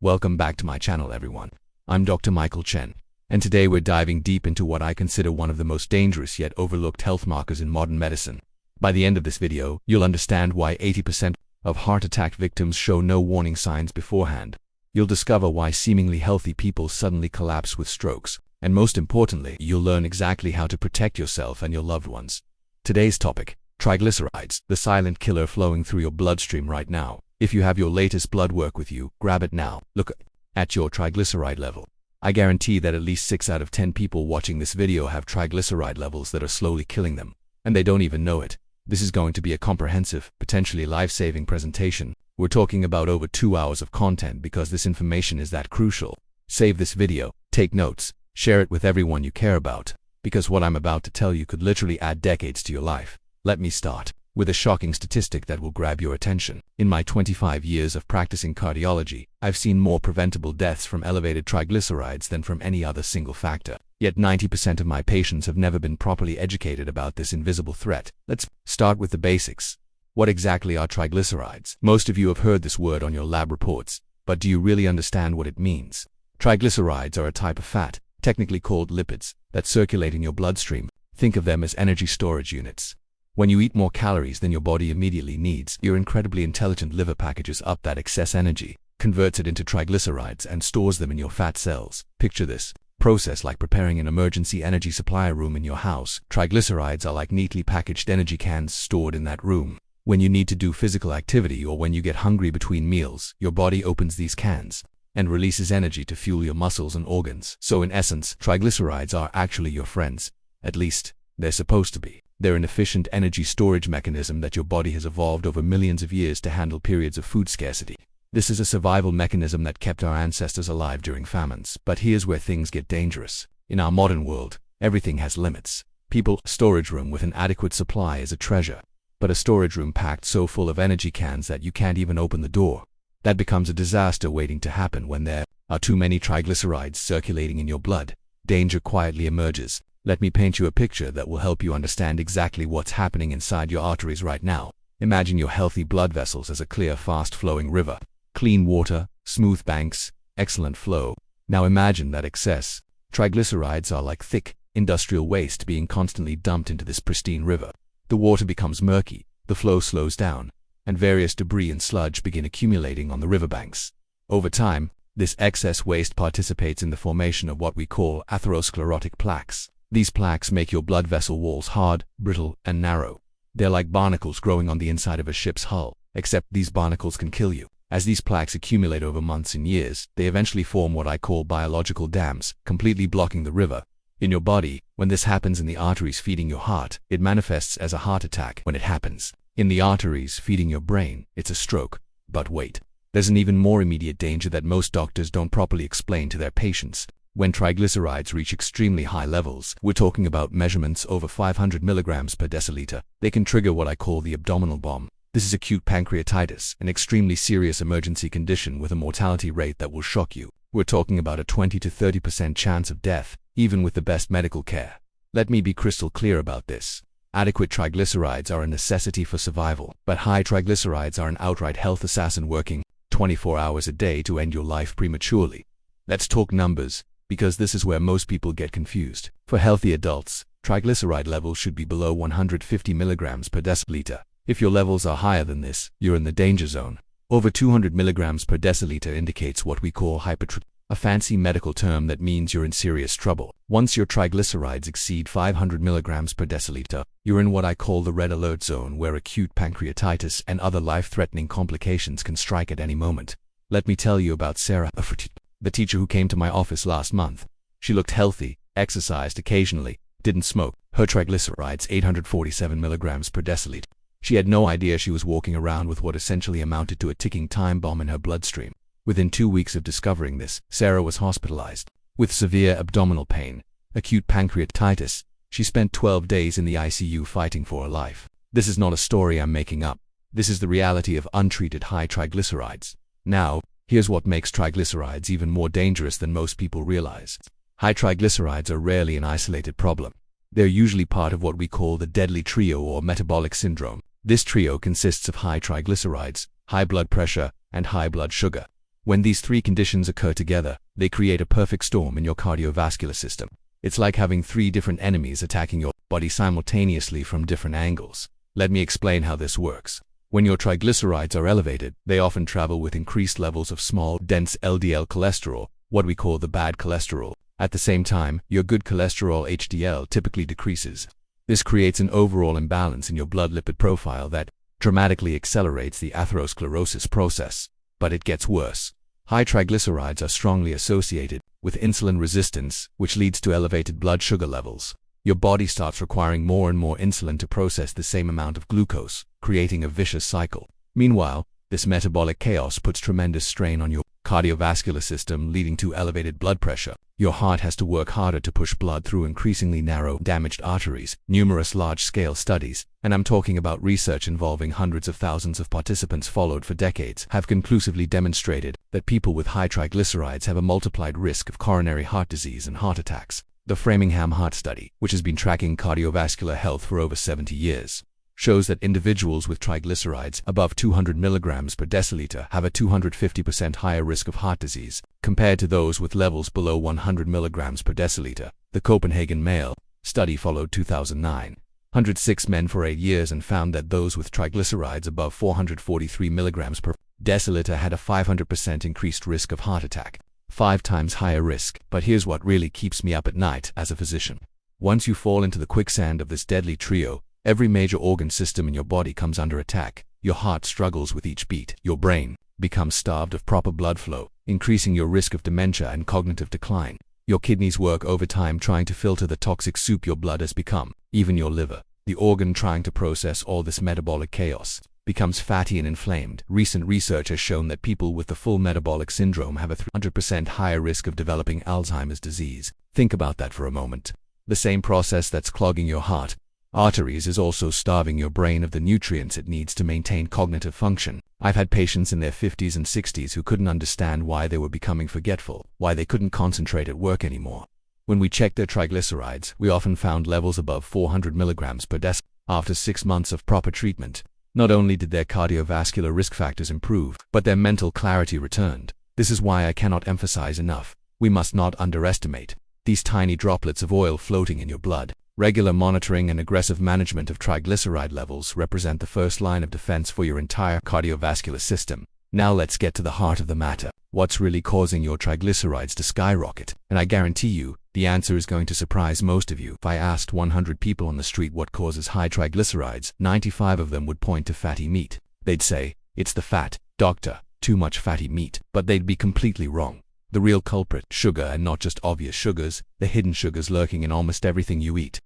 Welcome back to my channel, everyone. I'm Dr. Michael Chen, and today we're diving deep into what I consider one of the most dangerous yet overlooked health markers in modern medicine. By the end of this video, you'll understand why 80% of heart attack victims show no warning signs beforehand. You'll discover why seemingly healthy people suddenly collapse with strokes, and most importantly, you'll learn exactly how to protect yourself and your loved ones. Today's topic: triglycerides, the silent killer flowing through your bloodstream right now. If you have your latest blood work with you, grab it now. Look at your triglyceride level. I guarantee that at least 6 out of 10 people watching this video have triglyceride levels that are slowly killing them, and they don't even know it. This is going to be a comprehensive, potentially life-saving presentation. We're talking about over 2 hours of content because this information is that crucial. Save this video, take notes, share it with everyone you care about, because what I'm about to tell you could literally add decades to your life. Let me start with a shocking statistic that will grab your attention. In my 25 years of practicing cardiology, I've seen more preventable deaths from elevated triglycerides than from any other single factor. Yet 90% of my patients have never been properly educated about this invisible threat. Let's start with the basics. What exactly are triglycerides? Most of you have heard this word on your lab reports, but do you really understand what it means? Triglycerides are a type of fat, technically called lipids, that circulate in your bloodstream. Think of them as energy storage units. When you eat more calories than your body immediately needs, your incredibly intelligent liver packages up that excess energy, converts it into triglycerides, and stores them in your fat cells. Picture this process like preparing an emergency energy supply room in your house. Triglycerides are like neatly packaged energy cans stored in that room. When you need to do physical activity or when you get hungry between meals, your body opens these cans and releases energy to fuel your muscles and organs. So in essence, triglycerides are actually your friends. At least, they're supposed to be. They're an efficient energy storage mechanism that your body has evolved over millions of years to handle periods of food scarcity. This is a survival mechanism that kept our ancestors alive during famines. But here's where things get dangerous. In our modern world, everything has limits. A storage room with an adequate supply is a treasure. But a storage room packed so full of energy cans that you can't even open the door, that becomes a disaster waiting to happen. When there are too many triglycerides circulating in your blood, danger quietly emerges. Let me paint you a picture that will help you understand exactly what's happening inside your arteries right now. Imagine your healthy blood vessels as a clear, fast-flowing river. Clean water, smooth banks, excellent flow. Now imagine that excess triglycerides are like thick, industrial waste being constantly dumped into this pristine river. The water becomes murky, the flow slows down, and various debris and sludge begin accumulating on the riverbanks. Over time, this excess waste participates in the formation of what we call atherosclerotic plaques. These plaques make your blood vessel walls hard, brittle, and narrow. They're like barnacles growing on the inside of a ship's hull, except these barnacles can kill you. As these plaques accumulate over months and years, they eventually form what I call biological dams, completely blocking the river. In your body, when this happens in the arteries feeding your heart, it manifests as a heart attack. When it happens in the arteries feeding your brain, it's a stroke. But wait, there's an even more immediate danger that most doctors don't properly explain to their patients. When triglycerides reach extremely high levels, we're talking about measurements over 500 milligrams per deciliter, they can trigger what I call the abdominal bomb. This is acute pancreatitis, an extremely serious emergency condition with a mortality rate that will shock you. We're talking about a 20 to 30% chance of death, even with the best medical care. Let me be crystal clear about this. Adequate triglycerides are a necessity for survival, but high triglycerides are an outright health assassin working 24 hours a day to end your life prematurely. Let's talk numbers, because this is where most people get confused. For healthy adults, triglyceride levels should be below 150 milligrams per deciliter. If your levels are higher than this, you're in the danger zone. Over 200 milligrams per deciliter indicates what we call hypertriglyceridemia, a fancy medical term that means you're in serious trouble. Once your triglycerides exceed 500 milligrams per deciliter, you're in what I call the red alert zone, where acute pancreatitis and other life-threatening complications can strike at any moment. Let me tell you about Sarah, the teacher who came to my office last month. She looked healthy, exercised occasionally, didn't smoke. Her triglycerides 847 milligrams per deciliter. She had no idea she was walking around with what essentially amounted to a ticking time bomb in her bloodstream. Within 2 weeks of discovering this, Sarah was hospitalized with severe abdominal pain, acute pancreatitis. She spent 12 days in the ICU fighting for her life. This is not a story I'm making up. This is the reality of untreated high triglycerides. Now, here's what makes triglycerides even more dangerous than most people realize. High triglycerides are rarely an isolated problem. They're usually part of what we call the deadly trio or metabolic syndrome. This trio consists of high triglycerides, high blood pressure, and high blood sugar. When these three conditions occur together, they create a perfect storm in your cardiovascular system. It's like having three different enemies attacking your body simultaneously from different angles. Let me explain how this works. When your triglycerides are elevated, they often travel with increased levels of small, dense LDL cholesterol, what we call the bad cholesterol. At the same time, your good cholesterol HDL typically decreases. This creates an overall imbalance in your blood lipid profile that dramatically accelerates the atherosclerosis process. But it gets worse. High triglycerides are strongly associated with insulin resistance, which leads to elevated blood sugar levels. Your body starts requiring more and more insulin to process the same amount of glucose, creating a vicious cycle. Meanwhile, this metabolic chaos puts tremendous strain on your cardiovascular system, leading to elevated blood pressure. Your heart has to work harder to push blood through increasingly narrow, damaged arteries. Numerous large-scale studies, and I'm talking about research involving hundreds of thousands of participants followed for decades, have conclusively demonstrated that people with high triglycerides have a multiplied risk of coronary heart disease and heart attacks. The Framingham Heart Study, which has been tracking cardiovascular health for over 70 years, shows that individuals with triglycerides above 200 milligrams per deciliter have a 250% higher risk of heart disease compared to those with levels below 100 milligrams per deciliter. The Copenhagen Male study followed 2,906 men for 8 years and found that those with triglycerides above 443 milligrams per deciliter had a 500% increased risk of heart attack. 5 times higher risk. But here's what really keeps me up at night as a physician. Once you fall into the quicksand of this deadly trio, every major organ system in your body comes under attack. Your heart struggles with each beat. Your brain becomes starved of proper blood flow, increasing your risk of dementia and cognitive decline. Your kidneys work overtime trying to filter the toxic soup your blood has become. Even your liver, the organ trying to process all this metabolic chaos, becomes fatty and inflamed. Recent research has shown that people with the full metabolic syndrome have a 300% higher risk of developing Alzheimer's disease. Think about that for a moment. The same process that's clogging your heart, arteries, is also starving your brain of the nutrients it needs to maintain cognitive function. I've had patients in their 50s and 60s who couldn't understand why they were becoming forgetful, why they couldn't concentrate at work anymore. When we checked their triglycerides, we often found levels above 400 milligrams per deciliter. After 6 months of proper treatment, not only did their cardiovascular risk factors improve, but their mental clarity returned. This is why I cannot emphasize enough. We must not underestimate these tiny droplets of oil floating in your blood. Regular monitoring and aggressive management of triglyceride levels represent the first line of defense for your entire cardiovascular system. Now let's get to the heart of the matter. What's really causing your triglycerides to skyrocket? And I guarantee you, the answer is going to surprise most of you. If I asked 100 people on the street what causes high triglycerides, 95 of them would point to fatty meat. They'd say, "It's the fat, doctor, too much fatty meat." But they'd be completely wrong. The real culprit, sugar, and not just obvious sugars, the hidden sugars lurking in almost everything you eat.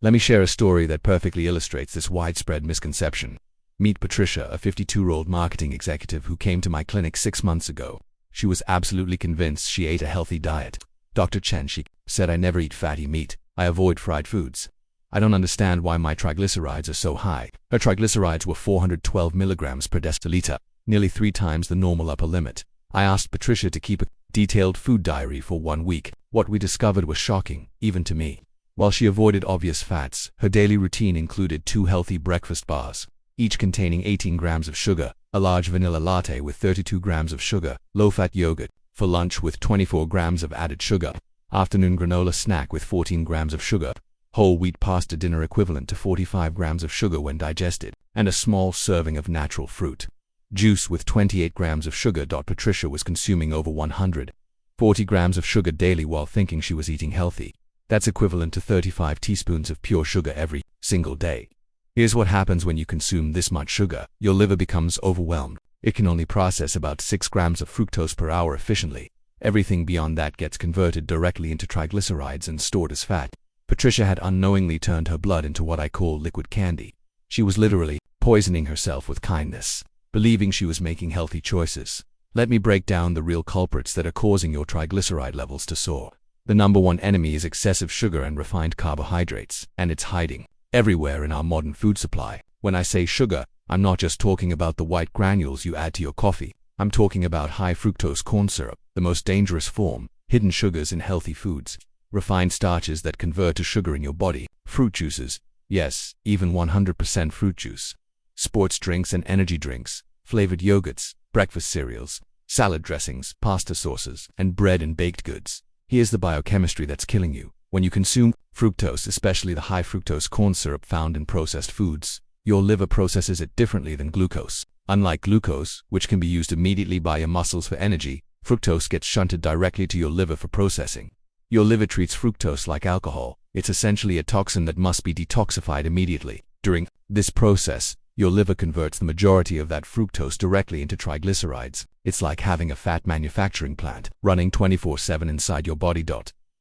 Let me share a story that perfectly illustrates this widespread misconception. Meet Patricia, a 52-year-old marketing executive who came to my clinic 6 months ago. She was absolutely convinced she ate a healthy diet. "Dr. Chen," she said, "I never eat fatty meat. I avoid fried foods. I don't understand why my triglycerides are so high." Her triglycerides were 412 milligrams per deciliter, nearly 3 times the normal upper limit. I asked Patricia to keep a detailed food diary for 1 week. What we discovered was shocking, even to me. While she avoided obvious fats, her daily routine included 2 healthy breakfast bars, each containing 18 grams of sugar, a large vanilla latte with 32 grams of sugar, low-fat yogurt for lunch with 24 grams of added sugar, afternoon granola snack with 14 grams of sugar, whole wheat pasta dinner equivalent to 45 grams of sugar when digested, and a small serving of natural fruit juice with 28 grams of sugar. Patricia was consuming over 140 grams of sugar daily while thinking she was eating healthy. That's equivalent to 35 teaspoons of pure sugar every single day. Here's what happens when you consume this much sugar. Your liver becomes overwhelmed. It can only process about 6 grams of fructose per hour efficiently. Everything beyond that gets converted directly into triglycerides and stored as fat. Patricia had unknowingly turned her blood into what I call liquid candy. She was literally poisoning herself with kindness, believing she was making healthy choices. Let me break down the real culprits that are causing your triglyceride levels to soar. The number one enemy is excessive sugar and refined carbohydrates, and it's hiding everywhere in our modern food supply. When I say sugar, I'm not just talking about the white granules you add to your coffee. I'm talking about high fructose corn syrup, the most dangerous form, hidden sugars in healthy foods, refined starches that convert to sugar in your body, fruit juices, yes, even 100% fruit juice, sports drinks and energy drinks, flavored yogurts, breakfast cereals, salad dressings, pasta sauces, and bread and baked goods. Here's the biochemistry that's killing you. When you consume fructose, especially the high fructose corn syrup found in processed foods, your liver processes it differently than glucose. Unlike glucose, which can be used immediately by your muscles for energy, fructose gets shunted directly to your liver for processing. Your liver treats fructose like alcohol. It's essentially a toxin that must be detoxified immediately. During this process, your liver converts the majority of that fructose directly into triglycerides. It's like having a fat manufacturing plant running 24/7 inside your body.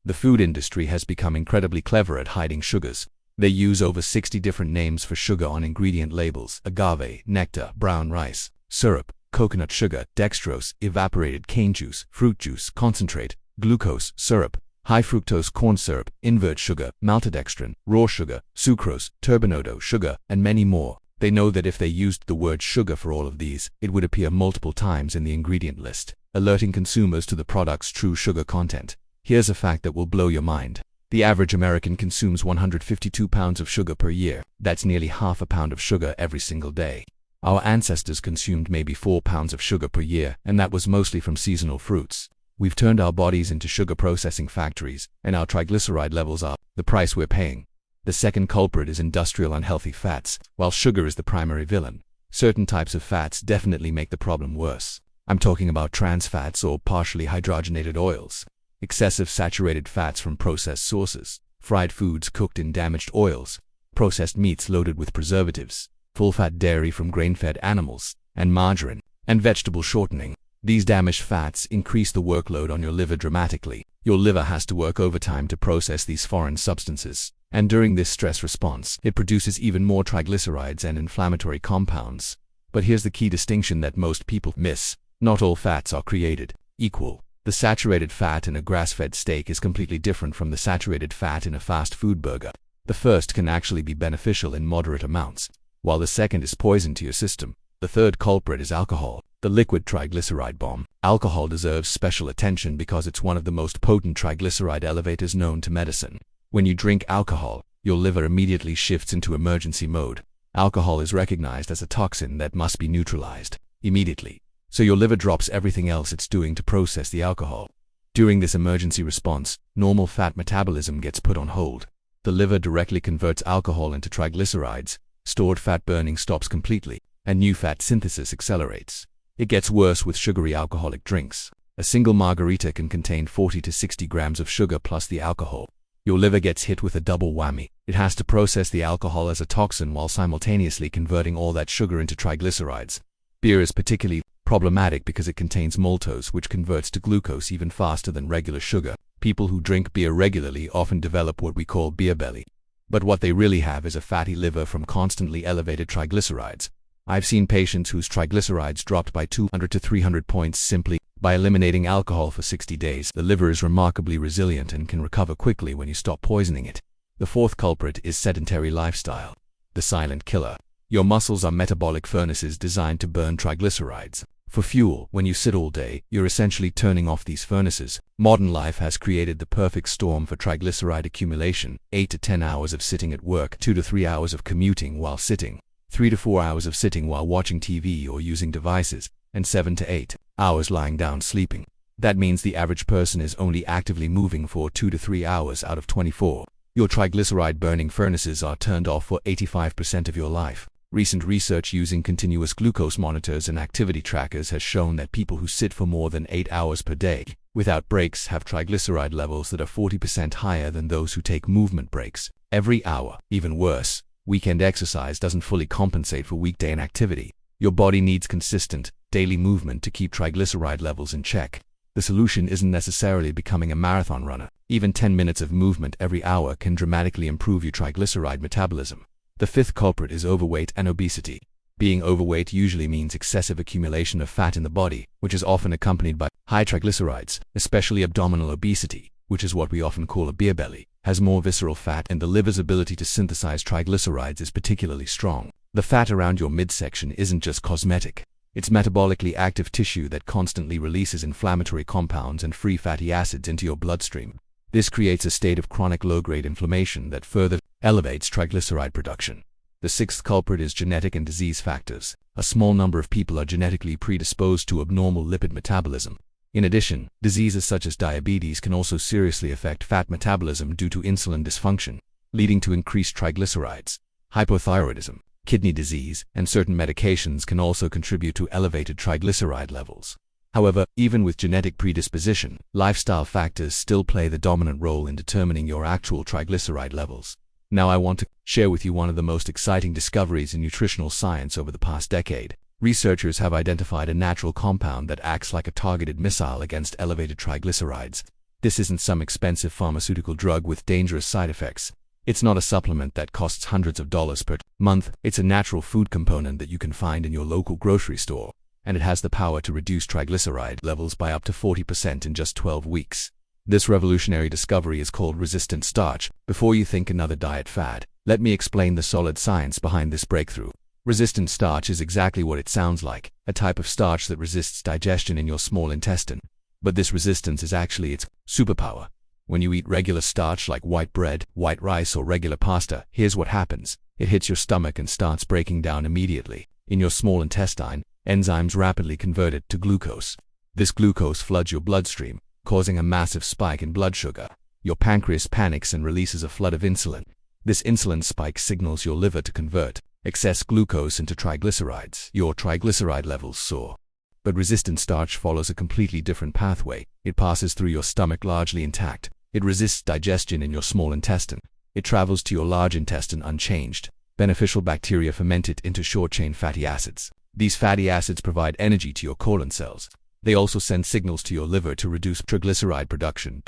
The food industry has become incredibly clever at hiding sugars. They use over 60 different names for sugar on ingredient labels: agave, nectar, brown rice, syrup, coconut sugar, dextrose, evaporated cane juice, fruit juice, concentrate, glucose, syrup, high fructose corn syrup, invert sugar, maltodextrin, raw sugar, sucrose, turbinado sugar, and many more. They know that if they used the word sugar for all of these, it would appear multiple times in the ingredient list, alerting consumers to the product's true sugar content. Here's a fact that will blow your mind. The average American consumes 152 pounds of sugar per year. That's nearly half a pound of sugar every single day. Our ancestors consumed maybe 4 pounds of sugar per year, and that was mostly from seasonal fruits. We've turned our bodies into sugar processing factories, and our triglyceride levels are the price we're paying. The second culprit is industrial unhealthy fats. While sugar is the primary villain, certain types of fats definitely make the problem worse. I'm talking about trans fats or partially hydrogenated oils, excessive saturated fats from processed sources, fried foods cooked in damaged oils, processed meats loaded with preservatives, full-fat dairy from grain-fed animals, and margarine, and vegetable shortening. These damaged fats increase the workload on your liver dramatically. Your liver has to work overtime to process these foreign substances, and during this stress response, it produces even more triglycerides and inflammatory compounds. But here's the key distinction that most people miss. Not all fats are created equal. The saturated fat in a grass-fed steak is completely different from the saturated fat in a fast food burger. The first can actually be beneficial in moderate amounts, while the second is poison to your system. The third culprit is alcohol, the liquid triglyceride bomb. Alcohol deserves special attention because it's one of the most potent triglyceride elevators known to medicine. When you drink alcohol, your liver immediately shifts into emergency mode. Alcohol is recognized as a toxin that must be neutralized immediately. So your liver drops everything else it's doing to process the alcohol. During this emergency response, normal fat metabolism gets put on hold. The liver directly converts alcohol into triglycerides, stored fat burning stops completely, and new fat synthesis accelerates. It gets worse with sugary alcoholic drinks. A single margarita can contain 40 to 60 grams of sugar plus the alcohol. Your liver gets hit with a double whammy. It has to process the alcohol as a toxin while simultaneously converting all that sugar into triglycerides. Beer is particularly problematic because it contains maltose, which converts to glucose even faster than regular sugar. People who drink beer regularly often develop what we call beer belly. But what they really have is a fatty liver from constantly elevated triglycerides. I've seen patients whose triglycerides dropped by 200 to 300 points simply by eliminating alcohol for 60 days. The liver is remarkably resilient and can recover quickly when you stop poisoning it. The fourth culprit is sedentary lifestyle, the silent killer. Your muscles are metabolic furnaces designed to burn triglycerides. For fuel, when you sit all day, you're essentially turning off these furnaces. Modern life has created the perfect storm for triglyceride accumulation: 8 to 10 hours of sitting at work, 2 to 3 hours of commuting while sitting, 3 to 4 hours of sitting while watching TV or using devices, and 7 to 8 hours lying down sleeping. That means the average person is only actively moving for 2 to 3 hours out of 24. Your triglyceride burning furnaces are turned off for 85% of your life. Recent research using continuous glucose monitors and activity trackers has shown that people who sit for more than 8 hours per day, without breaks, have triglyceride levels that are 40% higher than those who take movement breaks every hour. Even worse, weekend exercise doesn't fully compensate for weekday inactivity. Your body needs consistent, daily movement to keep triglyceride levels in check. The solution isn't necessarily becoming a marathon runner. Even 10 minutes of movement every hour can dramatically improve your triglyceride metabolism. The fifth culprit is overweight and obesity. Being overweight usually means excessive accumulation of fat in the body, which is often accompanied by high triglycerides. Especially abdominal obesity, which is what we often call a beer belly, has more visceral fat, and the liver's ability to synthesize triglycerides is particularly strong. The fat around your midsection isn't just cosmetic. It's metabolically active tissue that constantly releases inflammatory compounds and free fatty acids into your bloodstream. This creates a state of chronic low-grade inflammation that further elevates triglyceride production. The sixth culprit is genetic and disease factors. A small number of people are genetically predisposed to abnormal lipid metabolism. In addition, diseases such as diabetes can also seriously affect fat metabolism due to insulin dysfunction, leading to increased triglycerides. Hypothyroidism, kidney disease, and certain medications can also contribute to elevated triglyceride levels. However, even with genetic predisposition, lifestyle factors still play the dominant role in determining your actual triglyceride levels. Now I want to share with you one of the most exciting discoveries in nutritional science over the past decade. Researchers have identified a natural compound that acts like a targeted missile against elevated triglycerides. This isn't some expensive pharmaceutical drug with dangerous side effects. It's not a supplement that costs hundreds of dollars per month. It's a natural food component that you can find in your local grocery store, and it has the power to reduce triglyceride levels by up to 40% in just 12 weeks. This revolutionary discovery is called resistant starch. Before you think another diet fad, let me explain the solid science behind this breakthrough. Resistant starch is exactly what it sounds like, a type of starch that resists digestion in your small intestine. But this resistance is actually its superpower. When you eat regular starch like white bread, white rice, or regular pasta, here's what happens. It hits your stomach and starts breaking down immediately. In your small intestine, enzymes rapidly convert it to glucose. This glucose floods your bloodstream, causing a massive spike in blood sugar. Your pancreas panics and releases a flood of insulin. This insulin spike signals your liver to convert excess glucose into triglycerides. Your triglyceride levels soar. But resistant starch follows a completely different pathway. It passes through your stomach largely intact. It resists digestion in your small intestine. It travels to your large intestine unchanged. Beneficial bacteria ferment it into short-chain fatty acids. These fatty acids provide energy to your colon cells. They also send signals to your liver to reduce triglyceride production.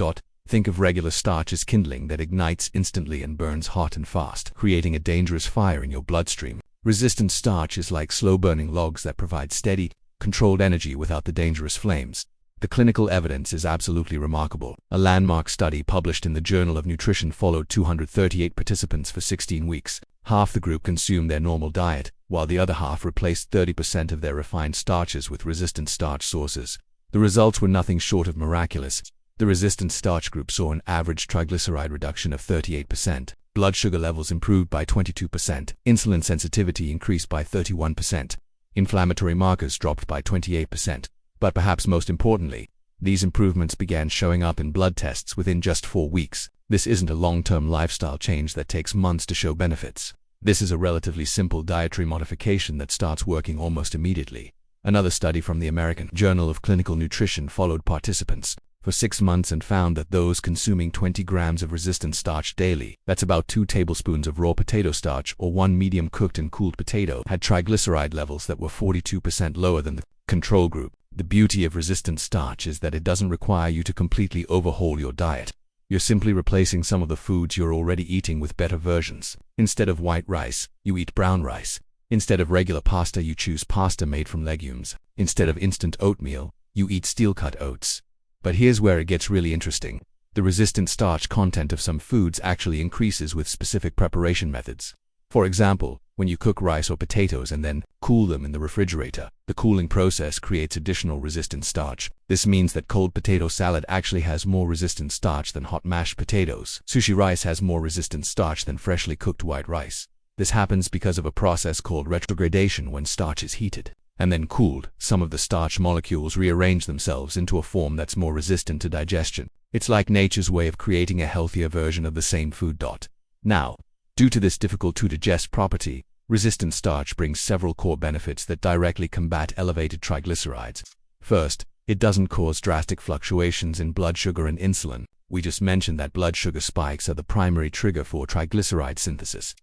Think of regular starch as kindling that ignites instantly and burns hot and fast, creating a dangerous fire in your bloodstream. Resistant starch is like slow-burning logs that provide steady, controlled energy without the dangerous flames. The clinical evidence is absolutely remarkable. A landmark study published in the Journal of Nutrition followed 238 participants for 16 weeks. Half the group consumed their normal diet, while the other half replaced 30% of their refined starches with resistant starch sources. The results were nothing short of miraculous. The resistant starch group saw an average triglyceride reduction of 38%. Blood sugar levels improved by 22%. Insulin sensitivity increased by 31%. Inflammatory markers dropped by 28%. But perhaps most importantly, these improvements began showing up in blood tests within just 4 weeks. This isn't a long-term lifestyle change that takes months to show benefits. This is a relatively simple dietary modification that starts working almost immediately. Another study from the American Journal of Clinical Nutrition followed participants for 6 months and found that those consuming 20 grams of resistant starch daily, that's about 2 tablespoons of raw potato starch or 1 medium cooked and cooled potato, had triglyceride levels that were 42% lower than the control group. The beauty of resistant starch is that it doesn't require you to completely overhaul your diet. You're simply replacing some of the foods you're already eating with better versions. Instead of white rice, you eat brown rice. Instead of regular pasta, you choose pasta made from legumes. Instead of instant oatmeal, you eat steel-cut oats. But here's where it gets really interesting. The resistant starch content of some foods actually increases with specific preparation methods. For example, when you cook rice or potatoes and then cool them in the refrigerator, the cooling process creates additional resistant starch. This means that cold potato salad actually has more resistant starch than hot mashed potatoes. Sushi rice has more resistant starch than freshly cooked white rice. This happens because of a process called retrogradation. When starch is heated and then cooled, some of the starch molecules rearrange themselves into a form that's more resistant to digestion. It's like nature's way of creating a healthier version of the same food. Now, due to this difficult-to-digest property, resistant starch brings several core benefits that directly combat elevated triglycerides. First, it doesn't cause drastic fluctuations in blood sugar and insulin. We just mentioned that blood sugar spikes are the primary trigger for triglyceride synthesis.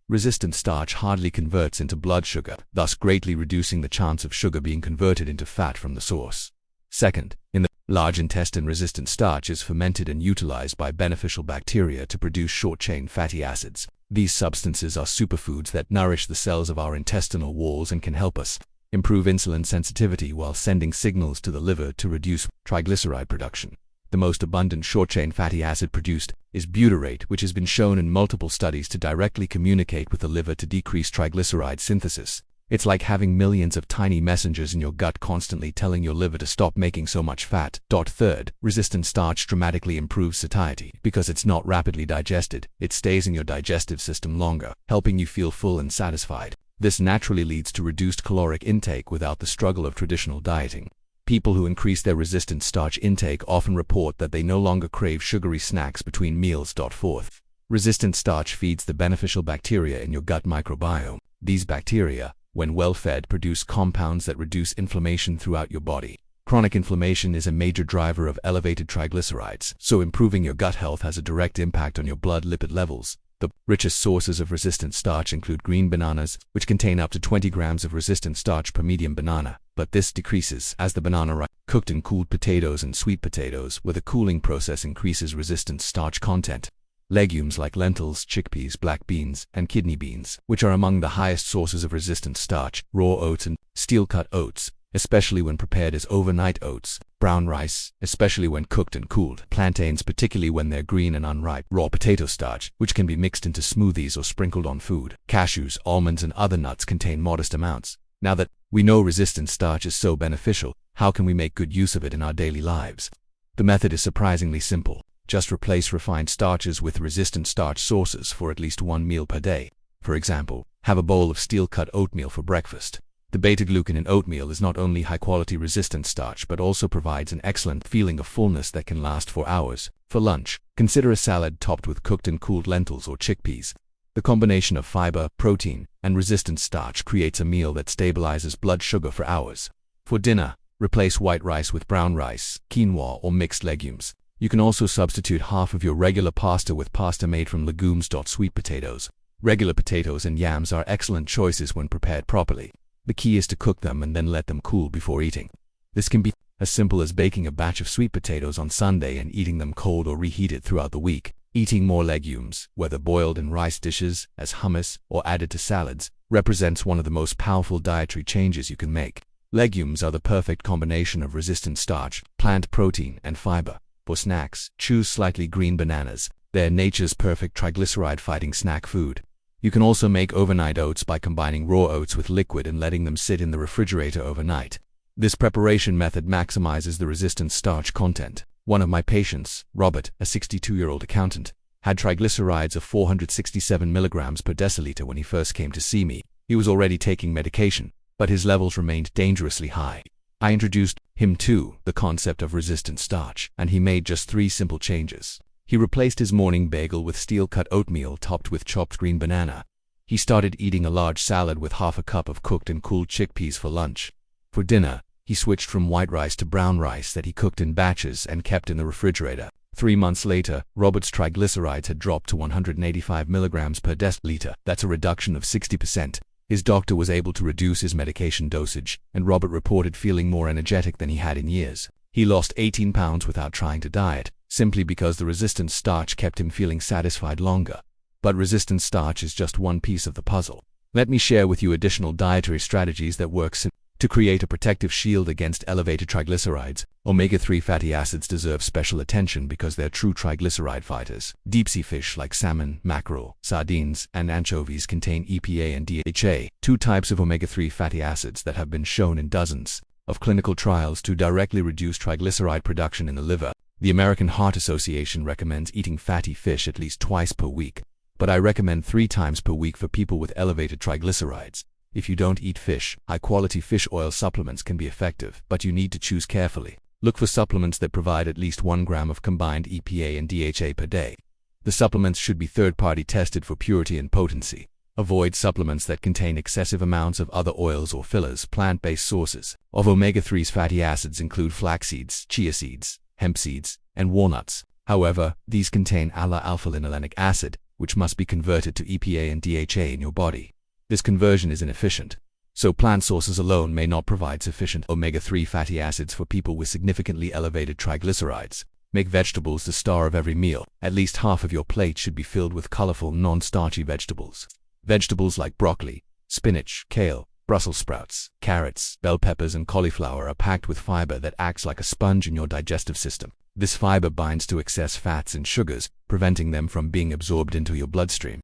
Resistant starch hardly converts into blood sugar, thus greatly reducing the chance of sugar being converted into fat from the source. Second, in the large intestine, resistant starch is fermented and utilized by beneficial bacteria to produce short-chain fatty acids. These substances are superfoods that nourish the cells of our intestinal walls and can help us improve insulin sensitivity while sending signals to the liver to reduce triglyceride production. The most abundant short-chain fatty acid produced is butyrate, which has been shown in multiple studies to directly communicate with the liver to decrease triglyceride synthesis. It's like having millions of tiny messengers in your gut constantly telling your liver to stop making so much fat. Third, resistant starch dramatically improves satiety. Because it's not rapidly digested, it stays in your digestive system longer, helping you feel full and satisfied. This naturally leads to reduced caloric intake without the struggle of traditional dieting. People who increase their resistant starch intake often report that they no longer crave sugary snacks between meals. Fourth, resistant starch feeds the beneficial bacteria in your gut microbiome. These bacteria, when well fed, produce compounds that reduce inflammation throughout your body. Chronic inflammation is a major driver of elevated triglycerides, so improving your gut health has a direct impact on your blood lipid levels. The richest sources of resistant starch include green bananas, which contain up to 20 grams of resistant starch per medium banana, but this decreases as the banana ripens. Cooked and cooled potatoes and sweet potatoes, where the cooling process increases resistant starch content. Legumes like lentils, chickpeas, black beans, and kidney beans, which are among the highest sources of resistant starch. Raw oats and steel-cut oats, especially when prepared as overnight oats. Brown rice, especially when cooked and cooled. Plantains, particularly when they're green and unripe. Raw potato starch, which can be mixed into smoothies or sprinkled on food. Cashews, almonds, and other nuts contain modest amounts. Now that we know resistant starch is so beneficial, how can we make good use of it in our daily lives? The method is surprisingly simple. Just replace refined starches with resistant starch sources for at least one meal per day. For example, have a bowl of steel-cut oatmeal for breakfast. The beta-glucan in oatmeal is not only high-quality resistant starch but also provides an excellent feeling of fullness that can last for hours. For lunch, consider a salad topped with cooked and cooled lentils or chickpeas. The combination of fiber, protein, and resistant starch creates a meal that stabilizes blood sugar for hours. For dinner, replace white rice with brown rice, quinoa, or mixed legumes. You can also substitute half of your regular pasta with pasta made from legumes. Sweet potatoes. Regular potatoes and yams are excellent choices when prepared properly. The key is to cook them and then let them cool before eating. This can be as simple as baking a batch of sweet potatoes on Sunday and eating them cold or reheated throughout the week. Eating more legumes, whether boiled in rice dishes, as hummus, or added to salads, represents one of the most powerful dietary changes you can make. Legumes are the perfect combination of resistant starch, plant protein, and fiber. For snacks, choose slightly green bananas. They're nature's perfect triglyceride-fighting snack food. You can also make overnight oats by combining raw oats with liquid and letting them sit in the refrigerator overnight. This preparation method maximizes the resistant starch content. One of my patients, Robert, a 62-year-old accountant, had triglycerides of 467 milligrams per deciliter when he first came to see me. He was already taking medication, but his levels remained dangerously high. I introduced him to the concept of resistant starch, and he made just 3 simple changes. He replaced his morning bagel with steel-cut oatmeal topped with chopped green banana. He started eating a large salad with half a cup of cooked and cooled chickpeas for lunch. For dinner, he switched from white rice to brown rice that he cooked in batches and kept in the refrigerator. 3 months later, Robert's triglycerides had dropped to 185 milligrams per deciliter. That's a reduction of 60%. His doctor was able to reduce his medication dosage, and Robert reported feeling more energetic than he had in years. He lost 18 pounds without trying to diet, simply because the resistant starch kept him feeling satisfied longer. But resistant starch is just one piece of the puzzle. Let me share with you additional dietary strategies that work to create a protective shield against elevated triglycerides. Omega-3 fatty acids deserve special attention because they're true triglyceride fighters. Deep-sea fish like salmon, mackerel, sardines, and anchovies contain EPA and DHA, 2 types of omega-3 fatty acids that have been shown in dozens of clinical trials to directly reduce triglyceride production in the liver. The American Heart Association recommends eating fatty fish at least twice per week, but I recommend 3 times per week for people with elevated triglycerides. If you don't eat fish, high-quality fish oil supplements can be effective, but you need to choose carefully. Look for supplements that provide at least 1 gram of combined EPA and DHA per day. The supplements should be third-party tested for purity and potency. Avoid supplements that contain excessive amounts of other oils or fillers. Plant-based sources of omega-3's fatty acids include flax seeds, chia seeds, hemp seeds, and walnuts. However, these contain alpha-linolenic acid, which must be converted to EPA and DHA in your body. This conversion is inefficient, so plant sources alone may not provide sufficient omega-3 fatty acids for people with significantly elevated triglycerides. Make vegetables the star of every meal. At least half of your plate should be filled with colorful, non-starchy vegetables. Vegetables like broccoli, spinach, kale, Brussels sprouts, carrots, bell peppers, and cauliflower are packed with fiber that acts like a sponge in your digestive system. This fiber binds to excess fats and sugars, preventing them from being absorbed into your bloodstream.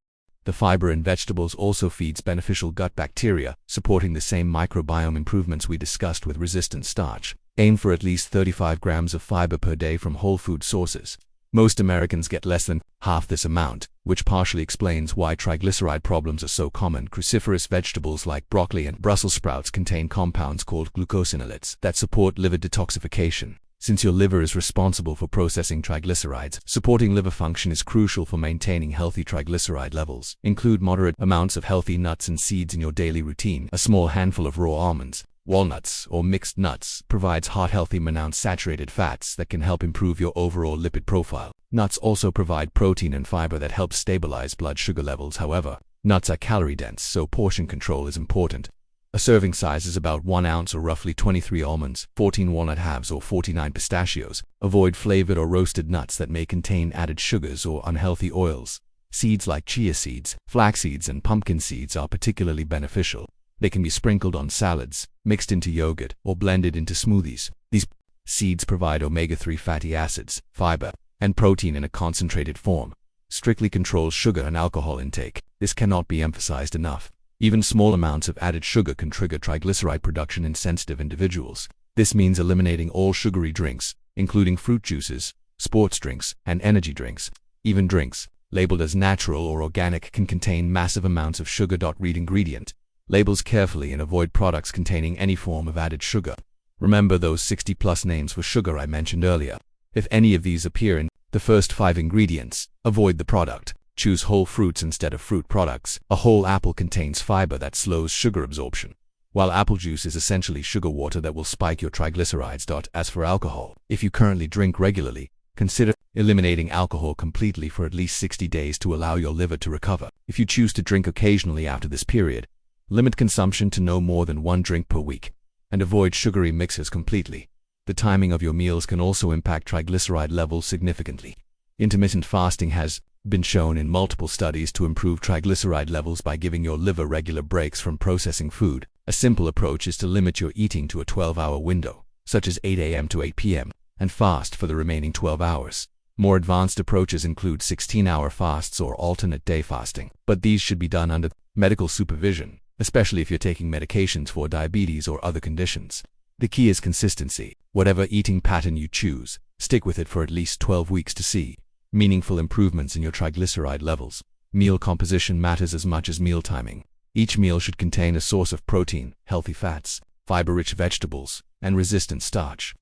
The fiber in vegetables also feeds beneficial gut bacteria, supporting the same microbiome improvements we discussed with resistant starch. Aim for at least 35 grams of fiber per day from whole food sources. Most Americans get less than half this amount, which partially explains why triglyceride problems are so common. Cruciferous vegetables like broccoli and Brussels sprouts contain compounds called glucosinolates that support liver detoxification. Since your liver is responsible for processing triglycerides, supporting liver function is crucial for maintaining healthy triglyceride levels. Include moderate amounts of healthy nuts and seeds in your daily routine. A small handful of raw almonds, walnuts, or mixed nuts provides heart-healthy monounsaturated fats that can help improve your overall lipid profile. Nuts also provide protein and fiber that help stabilize blood sugar levels. However, nuts are calorie-dense, so portion control is important. A serving size is about 1 ounce or roughly 23 almonds, 14 walnut halves or 49 pistachios. Avoid flavored or roasted nuts that may contain added sugars or unhealthy oils. Seeds like chia seeds, flax seeds, and pumpkin seeds are particularly beneficial. They can be sprinkled on salads, mixed into yogurt, or blended into smoothies. These seeds provide omega-3 fatty acids, fiber, and protein in a concentrated form. Strictly control sugar and alcohol intake. This cannot be emphasized enough. Even small amounts of added sugar can trigger triglyceride production in sensitive individuals. This means eliminating all sugary drinks, including fruit juices, sports drinks, and energy drinks. Even drinks, labeled as natural or organic, can contain massive amounts of sugar. Read ingredient labels carefully and avoid products containing any form of added sugar. Remember those 60+ names for sugar I mentioned earlier. If any of these appear in the first 5 ingredients, avoid the product. Choose whole fruits instead of fruit products. A whole apple contains fiber that slows sugar absorption, while apple juice is essentially sugar water that will spike your triglycerides. As for alcohol, if you currently drink regularly, consider eliminating alcohol completely for at least 60 days to allow your liver to recover. If you choose to drink occasionally after this period, limit consumption to no more than 1 drink per week, and avoid sugary mixers completely. The timing of your meals can also impact triglyceride levels significantly. Intermittent fasting has been shown in multiple studies to improve triglyceride levels by giving your liver regular breaks from processing food. A simple approach is to limit your eating to a 12-hour window, such as 8 a.m. to 8 p.m., and fast for the remaining 12 hours. More advanced approaches include 16-hour fasts or alternate day fasting, but these should be done under medical supervision, especially if you're taking medications for diabetes or other conditions. The key is consistency. Whatever eating pattern you choose, stick with it for at least 12 weeks to see meaningful improvements in your triglyceride levels. Meal composition matters as much as meal timing. Each meal should contain a source of protein, healthy fats, fiber-rich vegetables, and resistant starch.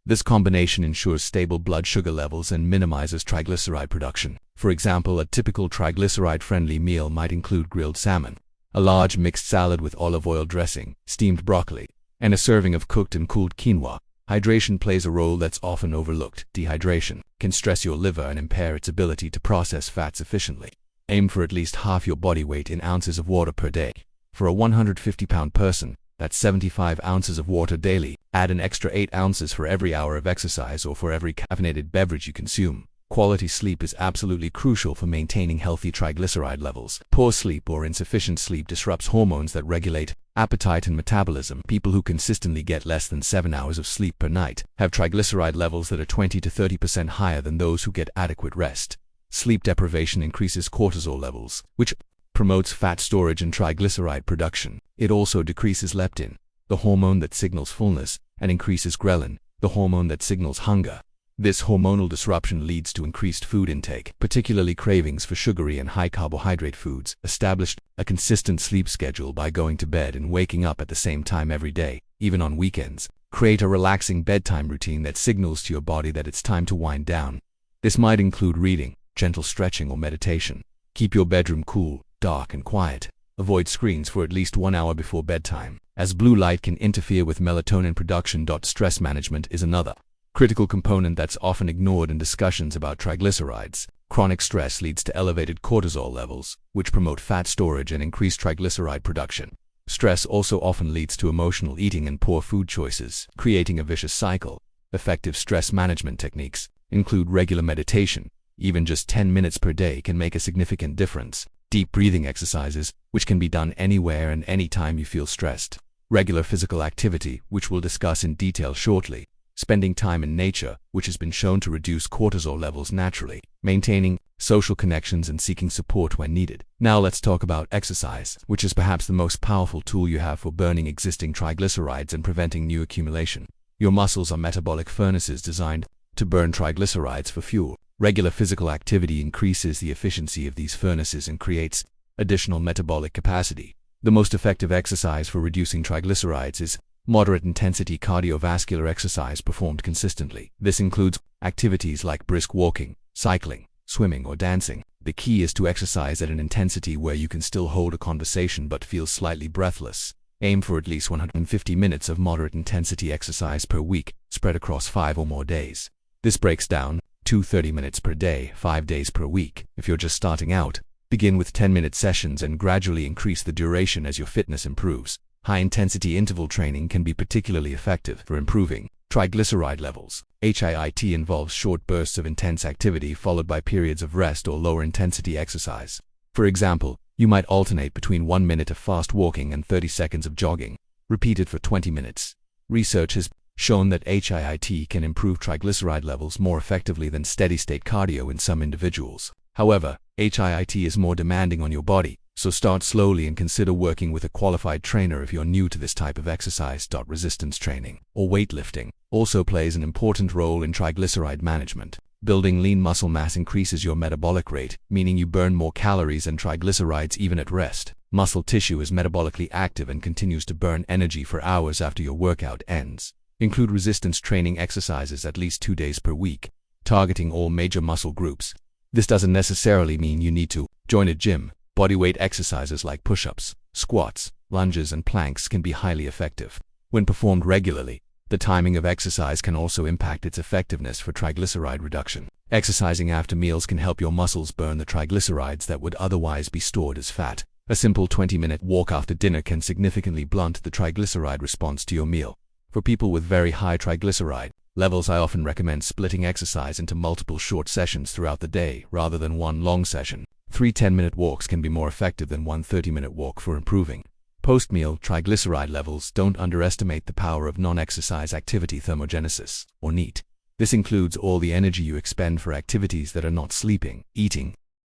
This combination ensures stable blood sugar levels and minimizes triglyceride production. For example, a typical triglyceride-friendly meal might include grilled salmon, a large mixed salad with olive oil dressing, steamed broccoli, and a serving of cooked and cooled quinoa. Hydration plays a role that's often overlooked. Dehydration can stress your liver and impair its ability to process fats efficiently. Aim for at least half your body weight in ounces of water per day. For a 150-pound person, that's 75 ounces of water daily. Add an extra 8 ounces for every hour of exercise or for every caffeinated beverage you consume. Quality sleep is absolutely crucial for maintaining healthy triglyceride levels. Poor sleep or insufficient sleep disrupts hormones that regulate appetite and metabolism. People who consistently get less than 7 hours of sleep per night have triglyceride levels that are 20 to 30% higher than those who get adequate rest. Sleep deprivation increases cortisol levels, which promotes fat storage and triglyceride production. It also decreases leptin, the hormone that signals fullness, and increases ghrelin, the hormone that signals hunger. This hormonal disruption leads to increased food intake, particularly cravings for sugary and high-carbohydrate foods. Establish a consistent sleep schedule by going to bed and waking up at the same time every day, even on weekends. Create a relaxing bedtime routine that signals to your body that it's time to wind down. This might include reading, gentle stretching, or meditation. Keep your bedroom cool, dark, and quiet. Avoid screens for at least 1 hour before bedtime, as blue light can interfere with melatonin production. Stress management is another critical component that's often ignored in discussions about triglycerides. Chronic stress leads to elevated cortisol levels, which promote fat storage and increase triglyceride production. Stress also often leads to emotional eating and poor food choices, creating a vicious cycle. Effective stress management techniques include regular meditation. Even just 10 minutes per day can make a significant difference. Deep breathing exercises, which can be done anywhere and anytime you feel stressed. Regular physical activity, which we'll discuss in detail shortly. spending time in nature, which has been shown to reduce cortisol levels naturally, maintaining social connections and seeking support when needed. Now let's talk about exercise, which is perhaps the most powerful tool you have for burning existing triglycerides and preventing new accumulation. Your muscles are metabolic furnaces designed to burn triglycerides for fuel. Regular physical activity increases the efficiency of these furnaces and creates additional metabolic capacity. The most effective exercise for reducing triglycerides is moderate-intensity cardiovascular exercise performed consistently. This includes activities like brisk walking, cycling, swimming, or dancing. The key is to exercise at an intensity where you can still hold a conversation but feel slightly breathless. Aim for at least 150 minutes of moderate-intensity exercise per week, spread across 5 or more days. This breaks down to 30 minutes per day, 5 days per week. If you're just starting out, begin with 10-minute sessions and gradually increase the duration as your fitness improves. High-intensity interval training can be particularly effective for improving triglyceride levels. HIIT involves short bursts of intense activity followed by periods of rest or lower-intensity exercise. For example, you might alternate between 1 minute of fast walking and 30 seconds of jogging, repeated for 20 minutes. Research has shown that HIIT can improve triglyceride levels more effectively than steady-state cardio in some individuals. However, HIIT is more demanding on your body, so start slowly and consider working with a qualified trainer if you're new to this type of exercise. Resistance training or weightlifting also plays an important role in triglyceride management. Building lean muscle mass increases your metabolic rate, meaning you burn more calories and triglycerides even at rest. Muscle tissue is metabolically active and continues to burn energy for hours after your workout ends. Include resistance training exercises at least 2 days per week, targeting all major muscle groups. This doesn't necessarily mean you need to join a gym. Bodyweight exercises like push-ups, squats, lunges, and planks can be highly effective. When performed regularly, the timing of exercise can also impact its effectiveness for triglyceride reduction. Exercising after meals can help your muscles burn the triglycerides that would otherwise be stored as fat. A simple 20-minute walk after dinner can significantly blunt the triglyceride response to your meal. For people with very high triglyceride levels, I often recommend splitting exercise into multiple short sessions throughout the day rather than one long session. 3 10-minute walks can be more effective than one 30-minute walk for improving post-meal triglyceride levels. Don't underestimate the power of non-exercise activity thermogenesis, or NEAT. This includes all the energy you expend for activities that are not sleeping, eating,